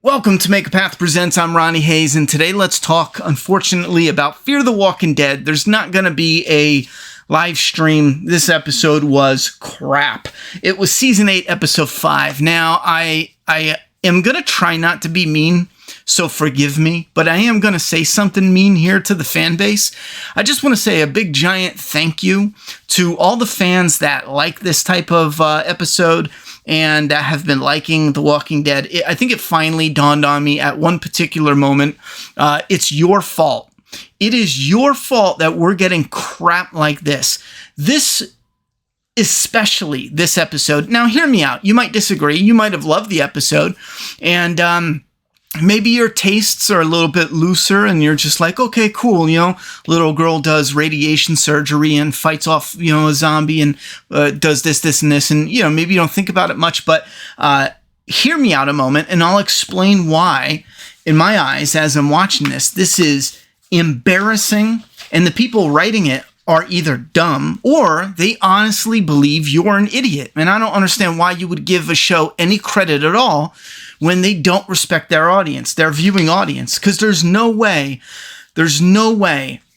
Welcome to Make a Path Presents. I'm Ronnie Hayes, and today let's talk, unfortunately, about Fear the Walking Dead. There's not going to be a live stream. This episode was crap. It was Season 8, Episode 5. Now, I am going to try not to be mean, so forgive me, but I am going to say something mean here to the fan base. I just want to say a big, giant thank you to all the fans that like this type of episode and that have been liking The Walking Dead. I think it finally dawned on me at one particular moment. It's your fault. It is your fault that we're getting crap like this. Especially this episode. Now, hear me out. You might disagree. You might have loved the episode. And maybe your tastes are a little bit looser and you're just like, okay, cool. Little girl does radiation surgery and fights off, a zombie and does this and this. And, maybe you don't think about it much, but hear me out a moment and I'll explain why, in my eyes, as I'm watching this is embarrassing. And the people writing it are either dumb or they honestly believe you're an idiot. And I don't understand why you would give a show any credit at all when they don't respect their audience, their viewing audience, because there's no way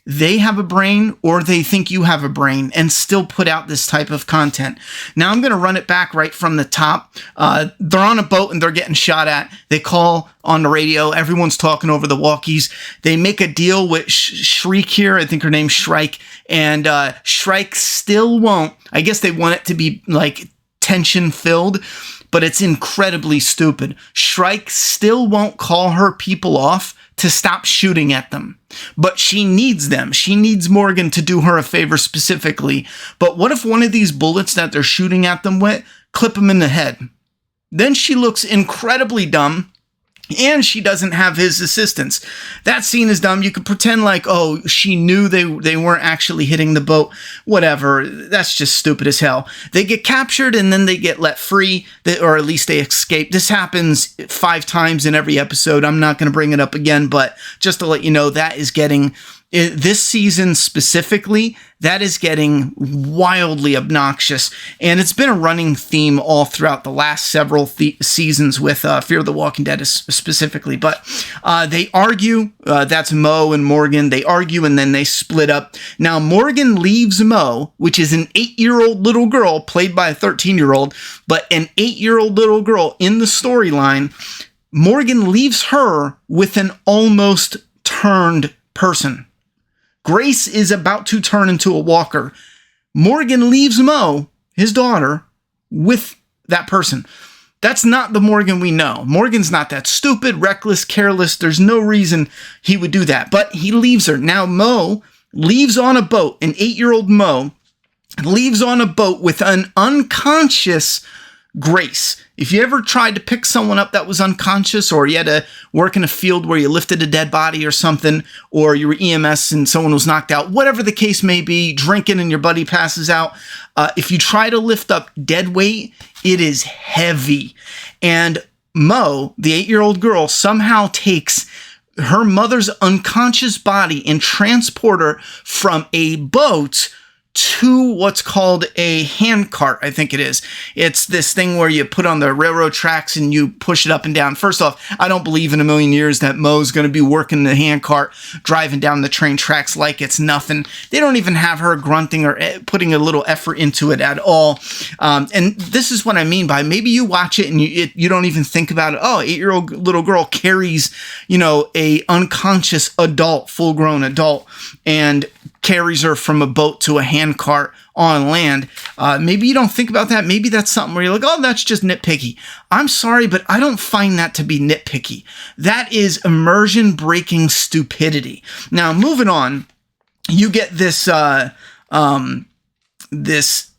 they have a brain or they think you have a brain and still put out this type of content. Now I'm going to run it back right from the top. They're on a boat and they're getting shot at. They call on the radio. Everyone's talking over the walkies. They make a deal with Shriek here. I think her name's Shrike. And Shrike still won't. I guess they want it to be like tension filled, but it's incredibly stupid. Shrike still won't call her people off to stop shooting at them. But she needs them. She needs Morgan to do her a favor specifically. But what if one of these bullets that they're shooting at them with clip them in the head? Then she looks incredibly dumb. And she doesn't have his assistance. That scene is dumb. You could pretend like, oh, she knew they weren't actually hitting the boat. Whatever. That's just stupid as hell. They get captured and then they get let free, or at least they escape. This happens 5 times in every episode. I'm not going to bring it up again, but just to let you know, that is getting... This season specifically, that is getting wildly obnoxious, and it's been a running theme all throughout the last several seasons with Fear the Walking Dead specifically. But they argue, that's Mo and Morgan, they argue and then they split up. Now, Morgan leaves Mo, which is an 8-year-old little girl played by a 13-year-old, but an 8-year-old little girl in the storyline. Morgan leaves her with an almost turned person. Grace is about to turn into a walker. Morgan leaves Mo, his daughter, with that person. That's not the Morgan we know. Morgan's not that stupid, reckless, careless. There's no reason he would do that. But he leaves her. Now Mo leaves on a boat. An 8-year-old Mo leaves on a boat with an unconscious Grace. If you ever tried to pick someone up that was unconscious, or you had to work in a field where you lifted a dead body or something, or you were EMS and someone was knocked out, whatever the case may be, drinking and your buddy passes out, if you try to lift up dead weight, it is heavy. And Mo, the 8-year-old girl, somehow takes her mother's unconscious body and transport her from a boat to what's called a hand cart, I think it is. It's this thing where you put on the railroad tracks and you push it up and down. First off, I don't believe in a million years that Mo's going to be working the hand cart, driving down the train tracks like it's nothing. They don't even have her grunting or putting a little effort into it at all. And this is what I mean by maybe you watch it and you don't even think about it. Oh, 8-year-old little girl carries, a unconscious adult, full-grown adult, and carries her from a boat to a hand cart on land. Maybe you don't think about that. Maybe that's something where you're like, oh, that's just nitpicky. I'm sorry, but I don't find that to be nitpicky. That is immersion-breaking stupidity. Now, moving on, you get this this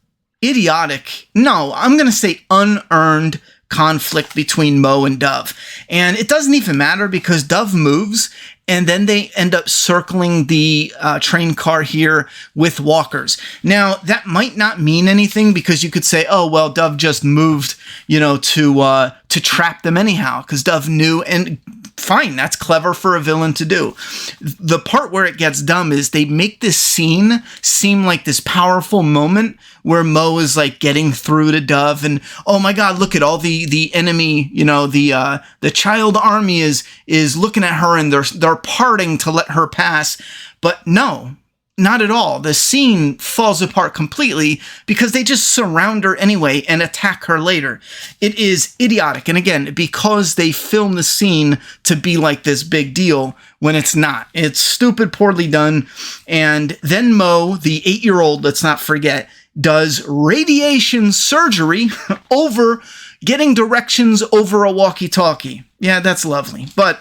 idiotic, no, I'm going to say unearned conflict between Mo and Dove. And it doesn't even matter because Dove moves and then they end up circling the train car here with walkers. Now, that might not mean anything because you could say, oh, well, Dove just moved, to trap them anyhow because Dove knew. And fine. That's clever for a villain to do. The part where it gets dumb is they make this scene seem like this powerful moment where Mo is like getting through to Dove, and oh my God, look at all the enemy, the child army is looking at her, and they're parting to let her pass. But no, not at all. The scene falls apart completely because they just surround her anyway and attack her later. It is idiotic. And again, because they film the scene to be like this big deal when it's not. It's stupid, poorly done. And then Mo, the 8-year-old, let's not forget, does radiation surgery over getting directions over a walkie-talkie. Yeah, that's lovely. But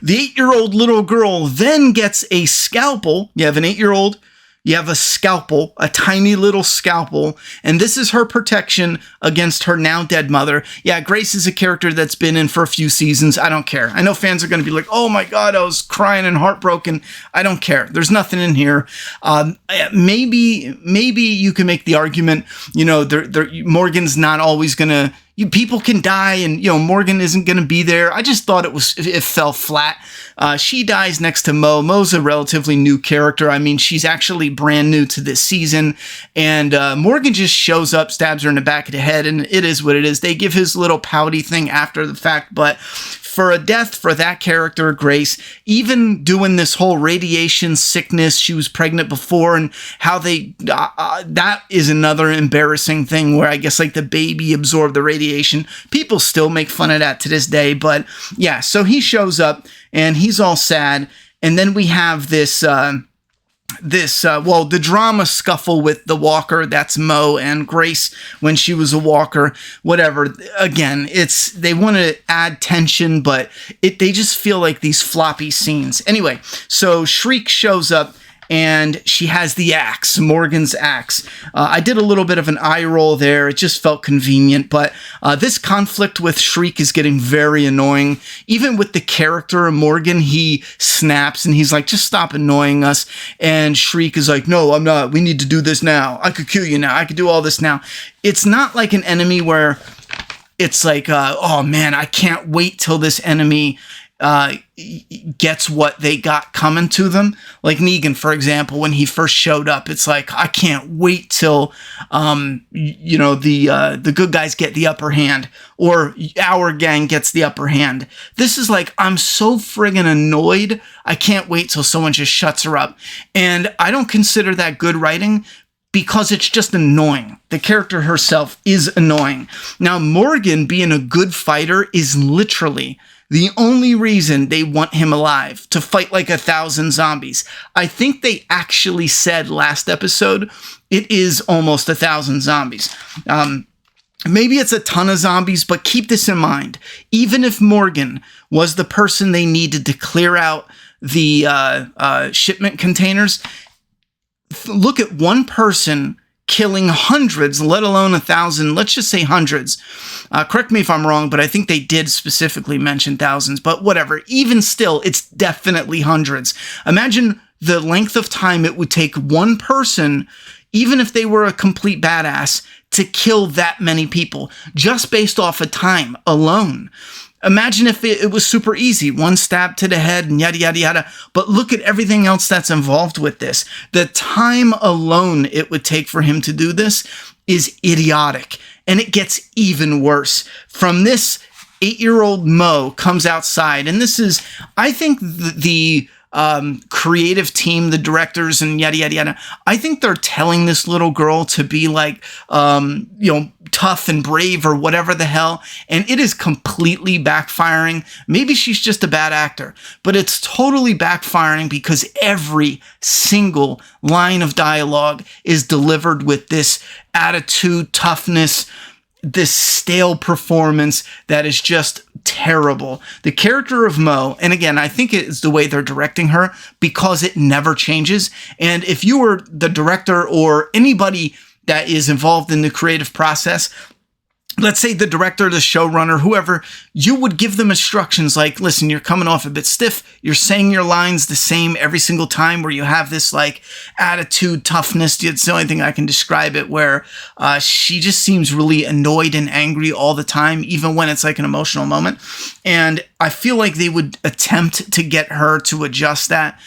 the 8-year-old little girl then gets a scalpel. You have an 8-year-old, you have a scalpel, a tiny little scalpel, and this is her protection against her now dead mother. Yeah, Grace is a character that's been in for a few seasons. I don't care. I know fans are going to be like, oh my God, I was crying and heartbroken. I don't care. There's nothing in here. Maybe you can make the argument, Morgan's not always going to, people can die, and Morgan isn't going to be there. I just thought it fell flat. She dies next to Mo. Mo's a relatively new character. I mean, she's actually brand new to this season, and Morgan just shows up, stabs her in the back of the head, and it is what it is. They give his little pouty thing after the fact, but for a death for that character, Grace, even doing this whole radiation sickness, she was pregnant before, and how that is another embarrassing thing where I guess like the baby absorbed the radiation. People still make fun of that to this day, but yeah, so he shows up and he's all sad, and then we have the drama scuffle with the walker. That's Mo and Grace when she was a walker, whatever. Again, they want to add tension, but they just feel like these floppy scenes. Anyway, so Shriek shows up and she has the axe, Morgan's axe. I did a little bit of an eye roll there. It just felt convenient, but this conflict with Shriek is getting very annoying. Even with the character Morgan, he snaps and he's like, just stop annoying us. And Shriek is like, no, I'm not. We need to do this now. I could kill you now. I could do all this now. It's not like an enemy where it's like, oh man, I can't wait till this enemy gets what they got coming to them. Like Negan, for example, when he first showed up, it's like, I can't wait till, the good guys get the upper hand, or our gang gets the upper hand. This is like, I'm so friggin' annoyed. I can't wait till someone just shuts her up. And I don't consider that good writing, because it's just annoying. The character herself is annoying. Now, Morgan being a good fighter is literally the only reason they want him alive, to fight like 1,000 zombies. I think they actually said last episode, it is almost 1,000 zombies. Maybe it's a ton of zombies, but keep this in mind. Even if Morgan was the person they needed to clear out the shipment containers, look at one person killing hundreds, let alone 1,000, let's just say hundreds. Correct me if I'm wrong, but I think they did specifically mention thousands, but whatever. Even still, it's definitely hundreds. Imagine the length of time it would take one person, even if they were a complete badass, to kill that many people, just based off of time alone. Imagine if it was super easy, one stab to the head and yada, yada, yada. But look at everything else that's involved with this. The time alone it would take for him to do this is idiotic. And it gets even worse. From this, 8-year-old Mo comes outside. And this is, I think, the creative team, the directors and yada, yada, yada. I think they're telling this little girl to be like, tough and brave or whatever the hell. And it is completely backfiring. Maybe she's just a bad actor, but it's totally backfiring because every single line of dialogue is delivered with this attitude, toughness, this stale performance that is just terrible. The character of Mo, and again, I think it's the way they're directing her because it never changes. And if you were the director or anybody that is involved in the creative process, let's say the director, the showrunner, whoever, you would give them instructions like, listen, you're coming off a bit stiff. You're saying your lines the same every single time, where you have this like attitude, toughness. It's the only thing I can describe it, where she just seems really annoyed and angry all the time, even when it's like an emotional moment. And I feel like they would attempt to get her to adjust that,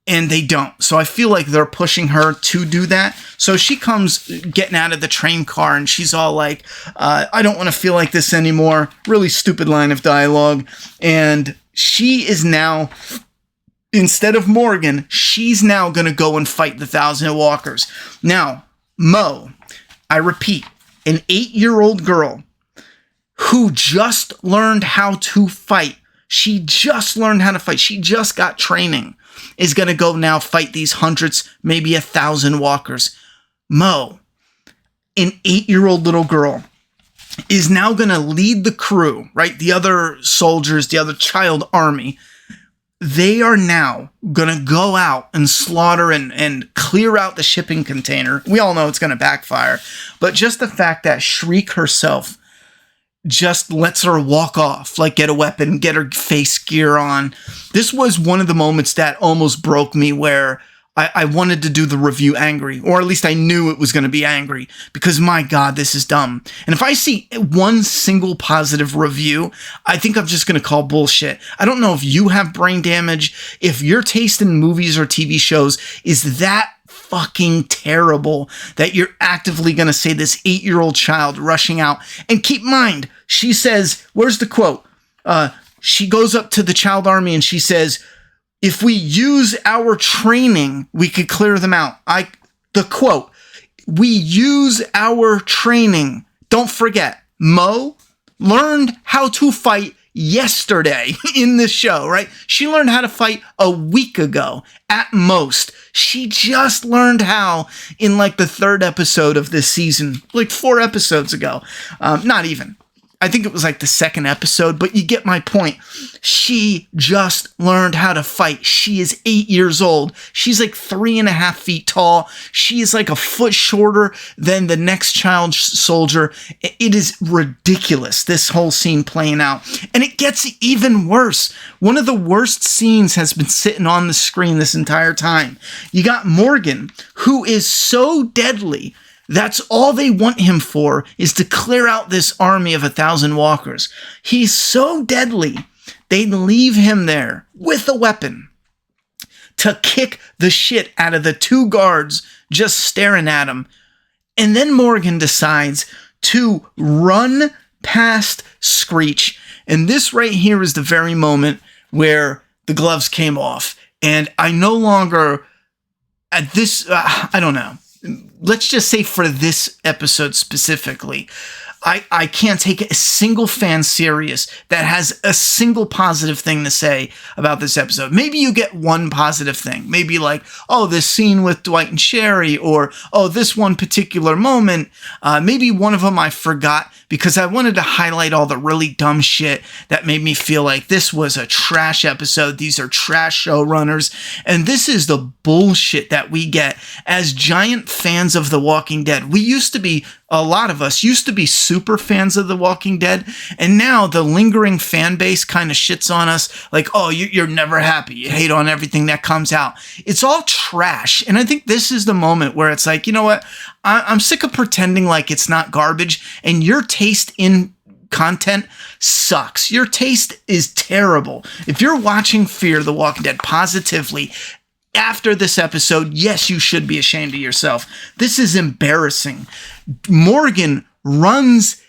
and they don't. So I feel like they're pushing her to do that. So she comes getting out of the train car and she's all like, I don't want to feel like this anymore. Really stupid line of dialogue. And she is now, instead of Morgan, she's now going to go and fight the Thousand Walkers. Now, Mo, I repeat, an 8-year-old girl who just learned how to fight. She just learned how to fight. She just got training. Is going to go now fight these hundreds, maybe 1,000 walkers. Mo, an 8-year-old little girl, is now going to lead the crew, right? The other soldiers, the other child army. They are now going to go out and slaughter and clear out the shipping container. We all know it's going to backfire. But just the fact that Shriek herself just lets her walk off, like get a weapon, get her face gear on. This was one of the moments that almost broke me, where I wanted to do the review angry, or at least I knew it was going to be angry, because my God, this is dumb. And if I see one single positive review, I think I'm just going to call bullshit. I don't know if you have brain damage, if your taste in movies or TV shows is that fucking terrible that you're actively going to say this 8-year-old child rushing out. And keep in mind, she says, where's the quote? She goes up to the child army and she says, if we use our training, we could clear them out. The quote, we use our training. Don't forget, Mo learned how to fight yesterday in this show, right? She learned how to fight a week ago at most. She just learned how in like the 3rd episode of this season, like 4 episodes ago. Not even. I think it was like the 2nd episode, but you get my point. She just learned how to fight. She is 8 years old. She's like 3.5 feet tall. She is like a foot shorter than the next child soldier. It is ridiculous, this whole scene playing out. And it gets even worse. One of the worst scenes has been sitting on the screen this entire time. You got Morgan, who is so deadly. That's all they want him for, is to clear out this army of 1,000 walkers. He's so deadly, they leave him there with a weapon to kick the shit out of the 2 guards just staring at him. And then Morgan decides to run past Screech. And this right here is the very moment where the gloves came off. And I no longer, at this, I don't know. Let's just say for this episode specifically, I can't take a single fan serious that has a single positive thing to say about this episode. Maybe you get one positive thing. Maybe like, oh, this scene with Dwight and Sherry, or, oh, this one particular moment. Maybe one of them I forgot because I wanted to highlight all the really dumb shit that made me feel like this was a trash episode. These are trash showrunners. And this is the bullshit that we get as giant fans of The Walking Dead. We used to be, a lot of us used to be super fans of The Walking Dead, and now the lingering fan base kind of shits on us like, oh, you're never happy. You hate on everything that comes out. It's all trash. And I think this is the moment where it's like, you know what? I'm sick of pretending like it's not garbage, and your taste in content sucks. Your taste is terrible. If you're watching Fear the Walking Dead positively, after this episode, yes, you should be ashamed of yourself. This is embarrassing. Morgan runs,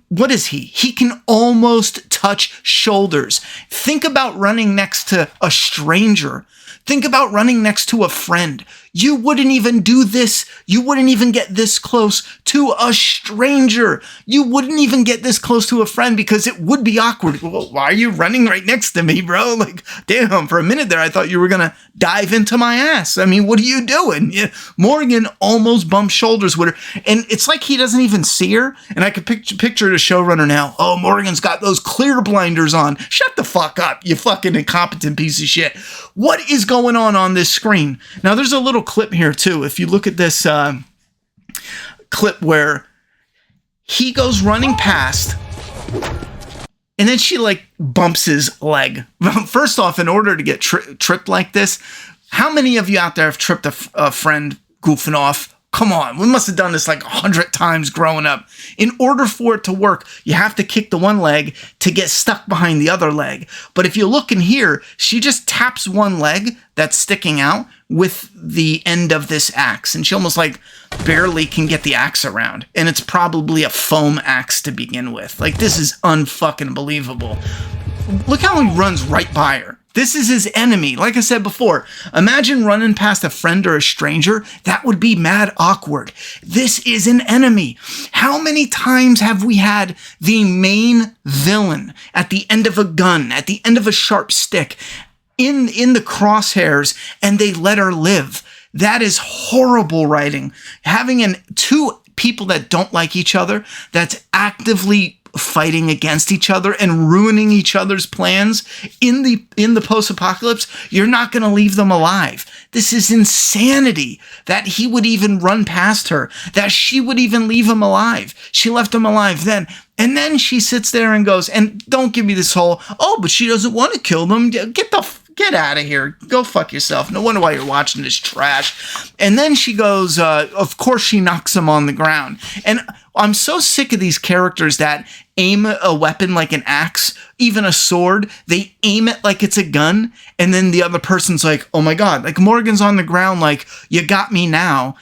what is he? He can almost touch shoulders. Think about running next to a stranger. Think about running next to a friend. You wouldn't even do this. You wouldn't even get this close to a stranger. You wouldn't even get this close to a friend because it would be awkward. Well, why are you running right next to me, bro? Like, damn, for a minute there, I thought you were going to dive into my ass. I mean, what are you doing? Yeah, Morgan almost bumped shoulders with her. And it's like he doesn't even see her. And I could picture the showrunner now. Oh, Morgan's got those clear blinders on. Shut the fuck up, you fucking incompetent piece of shit. What is going on this screen? Now, there's a little clip here too. If you look at this clip where he goes running past, and then she like bumps his leg. First off, in order to get tripped like this, how many of you out there have tripped a friend goofing off? Come on, we must have done this like 100 times growing up. In order for it to work, you have to kick the one leg to get stuck behind the other leg. But if you look in here, she just taps one leg that's sticking out with the end of this axe, and she almost like barely can get the axe around. And it's probably a foam axe to begin with. Like, this is unfucking believable. Look how he runs right by her. This is his enemy. Like I said before, imagine running past a friend or a stranger. That would be mad awkward. This is an enemy. How many times have we had the main villain at the end of a gun, at the end of a sharp stick, in the crosshairs, and they let her live? That is horrible writing. Having two people that don't like each other, that's actively fighting against each other and ruining each other's plans in the post-apocalypse, you're not going to leave them alive. This is insanity that he would even run past her, that she would even leave him alive. She left him alive then. And then she sits there and goes, and don't give me this whole, oh, but she doesn't want to kill them. Get out of here. Go fuck yourself. No wonder why you're watching this trash. And then she goes, of course she knocks him on the ground. And I'm so sick of these characters that aim a weapon like an axe, even a sword. They aim it like it's a gun. And then the other person's like, oh my God, like Morgan's on the ground like, you got me now.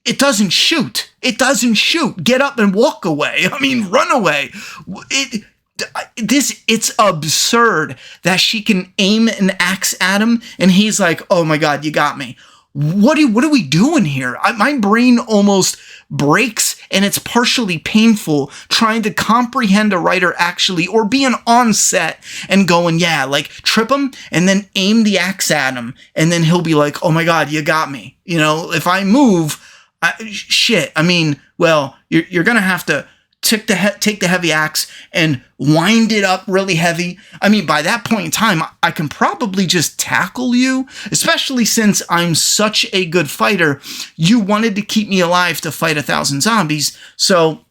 It doesn't shoot. It doesn't shoot. Get up and walk away. I mean, run away. It's absurd that she can aim an axe at him and he's like, oh my God, you got me. What are we doing here? My brain almost breaks, and it's partially painful trying to comprehend a writer actually, or being on set and going, yeah, like trip him and then aim the axe at him. And then he'll be like, oh my God, you got me. You know, if I move, you're going to have to take the heavy axe and wind it up really heavy. I mean, by that point in time, I can probably just tackle you, especially since I'm such a good fighter. You wanted to keep me alive to fight 1,000 zombies. So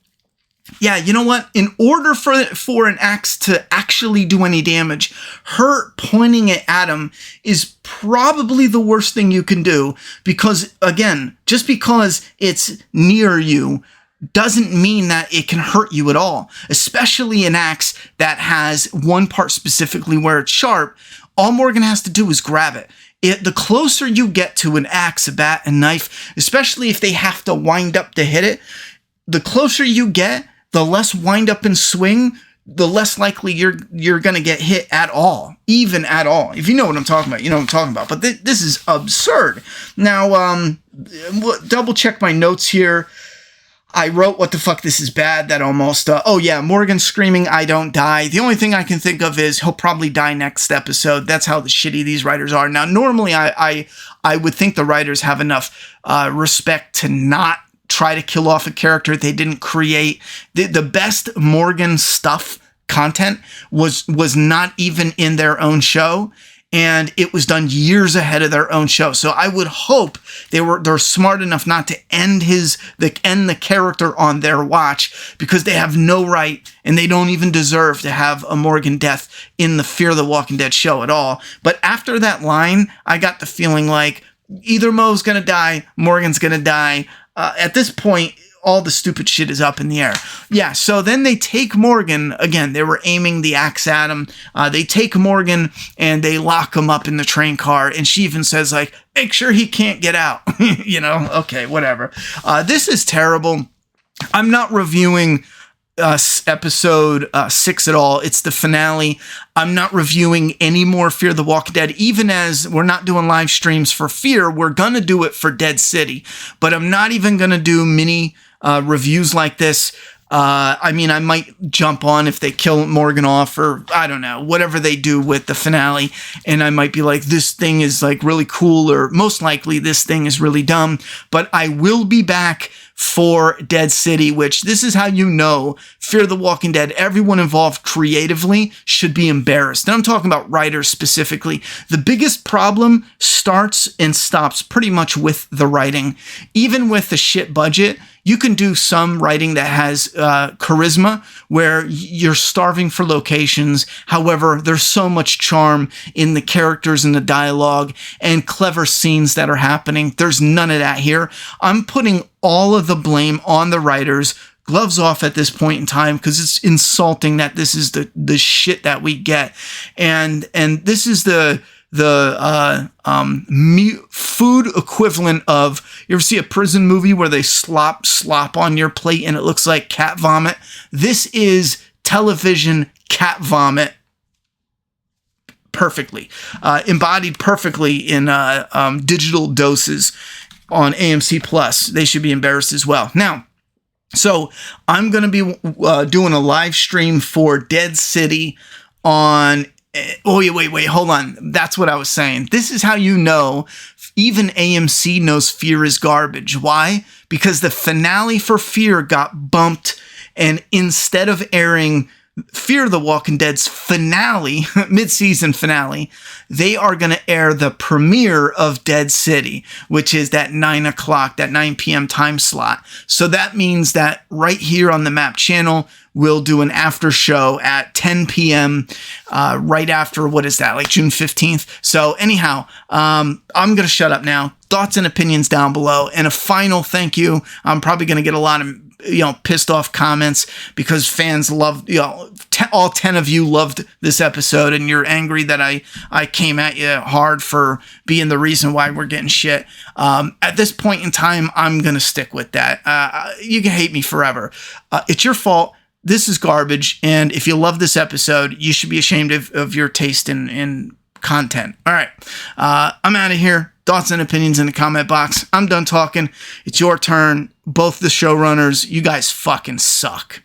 yeah, you know what? In order for an axe to actually do any damage, her pointing it at him is probably the worst thing you can do, because again, just because it's near you doesn't mean that it can hurt you at all, especially an axe that has one part specifically where it's sharp. All Morgan has to do is grab it. The closer you get to an axe, a bat, a knife, especially if they have to wind up to hit it, the closer you get, the less wind up and swing, the less likely you're going to get hit at all, even at all. If you know what I'm talking about, you know what I'm talking about. But this is absurd. Now, double check my notes here. I wrote, what the fuck, this is bad. That almost, Morgan screaming, I don't die. The only thing I can think of is he'll probably die next episode. That's how shitty these writers are. Now, normally I would think the writers have enough respect to not try to kill off a character they didn't create. The best Morgan stuff content was not even in their own show, and it was done years ahead of their own show. So I would hope they're smart enough not to end the character on their watch, because they have no right and they don't even deserve to have a Morgan death in the Fear the Walking Dead show at all. But after that line, I got the feeling like either Mo's gonna die, Morgan's gonna die. At this point, all the stupid shit is up in the air. Yeah, so then they take Morgan. Again, they were aiming the axe at him. They take Morgan and they lock him up in the train car. And she even says, like, make sure he can't get out. You know, okay, whatever. This is terrible. I'm not reviewing episode 6 at all. It's the finale. I'm not reviewing any more Fear the Walking Dead, even as we're not doing live streams for Fear. We're gonna do it for Dead City, but I'm not even gonna do mini reviews like this. I mean, I might jump on if they kill Morgan off, or I don't know, whatever they do with the finale, and I might be like, this thing is like really cool, or most likely this thing is really dumb. But I will be back for Dead City, which this is how you know Fear the Walking Dead, everyone involved creatively should be embarrassed. And I'm talking about writers specifically. The biggest problem starts and stops pretty much with the writing. Even with the shit budget, you can do some writing that has charisma where you're starving for locations. However, there's so much charm in the characters and the dialogue and clever scenes that are happening. There's none of that here. I'm putting all of the blame on the writers. Gloves off at this point in time, because it's insulting that this is the shit that we get. And this is the food equivalent of, you ever see a prison movie where they slop on your plate and it looks like cat vomit? This is television cat vomit perfectly, embodied perfectly in digital doses on AMC Plus. They should be embarrassed as well. Now, so I'm going to be doing a live stream for Dead City on... Oh, wait, hold on. That's what I was saying. This is how you know even AMC knows Fear is garbage. Why? Because the finale for Fear got bumped, and instead of airing Fear the Walking Dead's finale, mid-season finale, they are going to air the premiere of Dead City, which is that 9 p.m. time slot. So that means that right here on the Map channel, we'll do an after show at 10 p.m. Right after, what is that, like June 15th? So anyhow, I'm going to shut up now. Thoughts and opinions down below. And a final thank you. I'm probably going to get a lot of pissed off comments because fans loved, all 10 of you loved this episode, and you're angry that I came at you hard for being the reason why we're getting shit. At this point in time, I'm going to stick with that. You can hate me forever. It's your fault. This is garbage. And if you love this episode, you should be ashamed of your taste in content. All right. I'm out of here. Thoughts and opinions in the comment box. I'm done talking. It's your turn. Both the showrunners, you guys fucking suck.